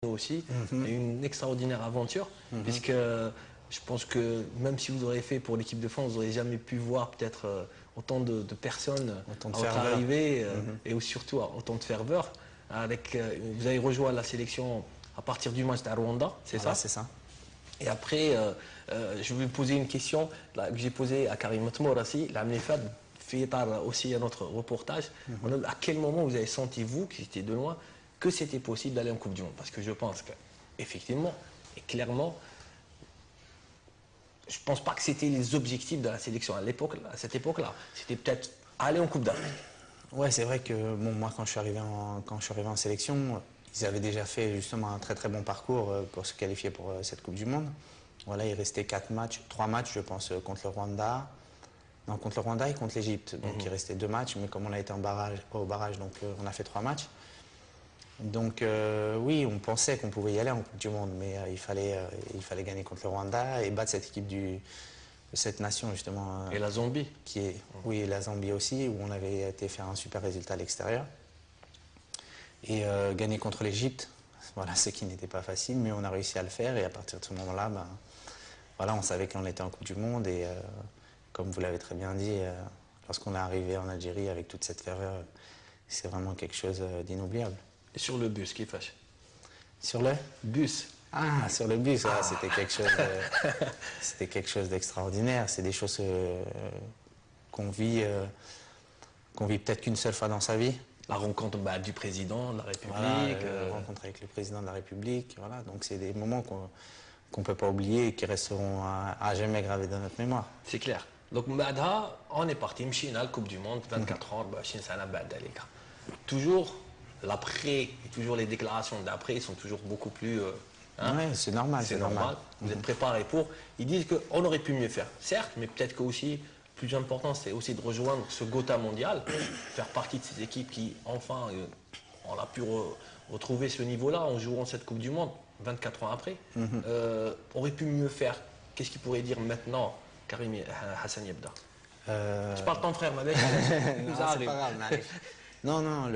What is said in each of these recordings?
aussi, une extraordinaire aventure, puisque je pense que même si vous auriez fait pour l'équipe de France, vous n'aurez jamais pu voir peut-être autant de personnes Autant de à votre ferveur. arrivée et surtout autant de ferveur. Vous avez rejoint la sélection à partir du match de Rwanda, c'est Voilà, ça? c'est ça. Et après, je vais vous poser une question que j'ai posée à Karim Mourassi, l'année fait aussi un autre reportage. À quel moment vous avez senti, vous, qui étiez de loin, que c'était possible d'aller en Coupe du Monde? Parce que je pense qu'effectivement et clairement, je ne pense pas que c'était les objectifs de la sélection à cette époque-là. C'était peut-être aller en Coupe d'Afrique. Ouais, c'est vrai que bon, moi, quand je suis arrivé en sélection, ils avaient déjà fait justement un très très bon parcours pour se qualifier pour cette Coupe du Monde. Voilà, il restait 3 matchs, je pense, contre le Rwanda. Non, contre le Rwanda et contre l'Égypte. Donc il restait 2 matchs, mais comme on a été au barrage, donc on a fait 3 matchs. Donc oui, on pensait qu'on pouvait y aller en Coupe du Monde, mais il fallait gagner contre le Rwanda et battre cette équipe cette nation justement. Et la Zambie. Oui, la Zambie aussi, où on avait été faire un super résultat à l'extérieur. Et gagner contre l'Égypte, voilà, ce qui n'était pas facile, mais on a réussi à le faire. Et à partir de ce moment-là, ben, voilà, on savait qu'on était en Coupe du Monde. Et comme vous l'avez très bien dit, lorsqu'on est arrivé en Algérie avec toute cette ferveur, c'est vraiment quelque chose d'inoubliable. Et sur le bus, qui fâche? Sur le Bus. Ah, sur le bus, c'était quelque chose d'extraordinaire. C'est des choses qu'on vit peut-être qu'une seule fois dans sa vie. La rencontre du président de la République. Voilà, la rencontre avec le président de la République. Voilà, donc c'est des moments qu'on ne peut pas oublier et qui resteront à jamais gravés dans notre mémoire. C'est clair. Donc, Madha, on est parti, Mchina, la Coupe du Monde, 24 ans, toujours l'après, et toujours les déclarations d'après sont toujours beaucoup plus. Oui, c'est normal. C'est normal. Vous êtes préparés pour. Ils disent qu'on aurait pu mieux faire, certes, mais peut-être que aussi, plus important, c'est aussi de rejoindre ce Gotha mondial, faire partie de ces équipes qui, enfin, on a pu retrouver ce niveau-là en jouant cette Coupe du Monde, 24 ans après. Aurait pu mieux faire. Qu'est-ce qu'il pourrait dire maintenant, Karim Hassan Yebda? Je parle de ton frère, Madek. Non, c'est pas grave, non,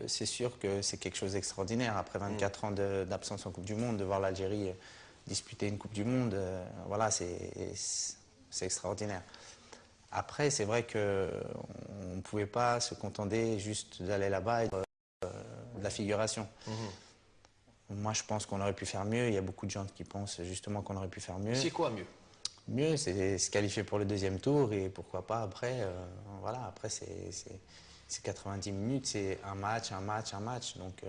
c'est sûr que c'est quelque chose d'extraordinaire. Après 24 ans d'absence en Coupe du Monde, de voir l'Algérie disputer une Coupe du Monde, voilà, c'est extraordinaire. Après, c'est vrai qu'on ne pouvait pas se contenter juste d'aller là-bas et de la figuration. Moi, je pense qu'on aurait pu faire mieux. Il y a beaucoup de gens qui pensent justement qu'on aurait pu faire mieux. C'est quoi mieux? Mieux, c'est se qualifier pour le deuxième tour et pourquoi pas après. Voilà, après, c'est 90 minutes, c'est un match. Donc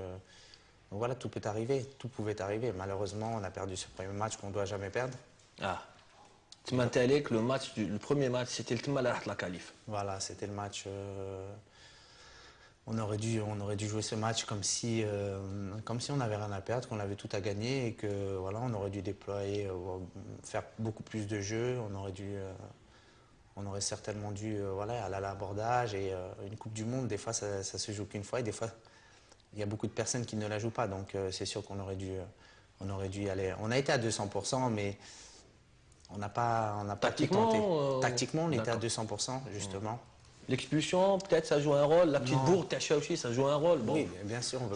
voilà, tout peut arriver, tout pouvait arriver. Malheureusement, on a perdu ce premier match qu'on ne doit jamais perdre. Ah, tu m'as dit que le premier match, c'était le Tmala la qualif. Voilà, c'était le match. On aurait dû jouer ce match comme si on n'avait rien à perdre, qu'on avait tout à gagner et que voilà, on aurait dû déployer, faire beaucoup plus de jeux. On aurait certainement dû voilà, aller à l'abordage et une Coupe du Monde, des fois ça se joue qu'une fois et des fois il y a beaucoup de personnes qui ne la jouent pas. Donc c'est sûr qu'on aurait dû y aller. On a été à 200%, mais on n'a pas pu tenter. Tactiquement, on était à 200% justement. L'expulsion, peut-être, ça joue un rôle. La petite bourre, Tachaouchi, ça joue un rôle. Bon, oui, bien sûr, on ne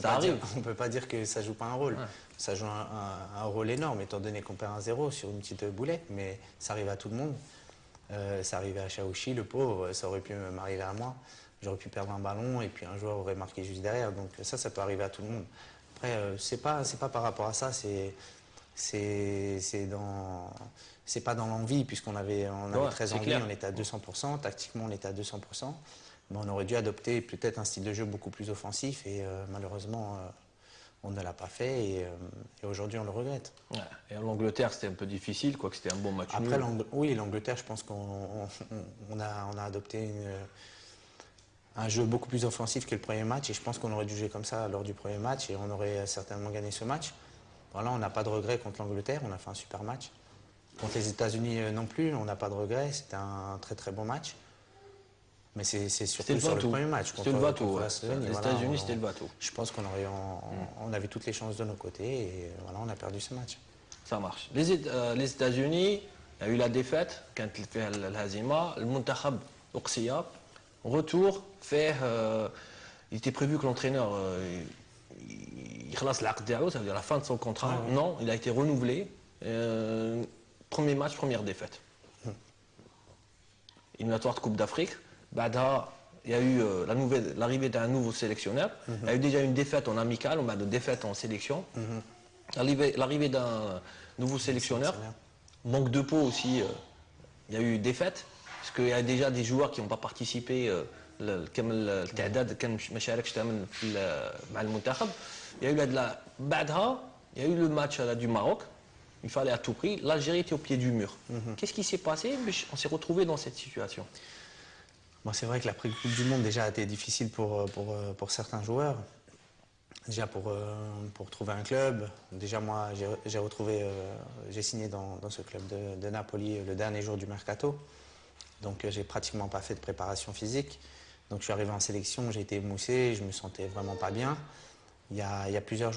peut pas dire que ça ne joue pas un rôle. Ouais. Ça joue un rôle énorme, étant donné qu'on perd un 0 sur une petite boulette, mais ça arrive à tout le monde. Ça arrivait à Chaouchi, le pauvre, ça aurait pu m'arriver à moi. J'aurais pu perdre un ballon et puis un joueur aurait marqué juste derrière. Donc ça peut arriver à tout le monde. Après, c'est pas par rapport à ça, c'est pas dans l'envie, puisqu'on avait très envie, clair. On était à 200%, tactiquement on était à 200%, mais on aurait dû adopter peut-être un style de jeu beaucoup plus offensif et malheureusement on ne l'a pas fait et aujourd'hui on le regrette. Ouais. Et en Angleterre c'était un peu difficile, quoique c'était un bon match. Après, oui, l'Angleterre, je pense qu'on a adopté un jeu beaucoup plus offensif que le premier match et je pense qu'on aurait dû jouer comme ça lors du premier match et on aurait certainement gagné ce match. Voilà, on n'a pas de regret contre l'Angleterre, on a fait un super match. Contre les États-Unis non plus, on n'a pas de regret, c'était un très très bon match. Mais c'est surtout sur le premier match. C'était le bateau. Les États-Unis, c'était le bateau. Je pense qu'on avait toutes les chances de nos côtés et voilà, on a perdu ce match. Ça marche. Les États-Unis, il y a eu la défaite, quand il fait l'Hazima, le Muntakhab Oqsiya, retour, il était prévu que l'entraîneur خلاص العقد ديالو, ça veut dire la fin de son contrat. Non, il a été renouvelé. Premier match, première défaite. Éliminatoire de Coupe d'Afrique. Bada, il y a eu l'arrivée d'un nouveau sélectionneur. Il y a eu déjà une défaite en amical, on a de défaite en sélection. L'arrivée d'un nouveau sélectionneur. Manque de peau aussi. Il y a eu défaite. Parce qu'il y a déjà des joueurs qui n'ont pas participé. التعداد كان ما شاركش تماما مع المنتخب. Il y a eu بعدها il y a eu le match du Maroc. Il fallait à tout prix. L'Algérie était au pied du mur. Qu'est-ce qui s'est passé? On s'est retrouvé dans cette situation. Bon, c'est vrai que la Coupe du Monde déjà a été difficile pour certains joueurs. Déjà pour trouver un club. Déjà moi j'ai signé dans ce club de Napoli le dernier jour du mercato. Donc j'ai pratiquement pas fait de préparation physique. Donc je suis arrivé en sélection, j'ai été émoussé, je me sentais vraiment pas bien. Il y a plusieurs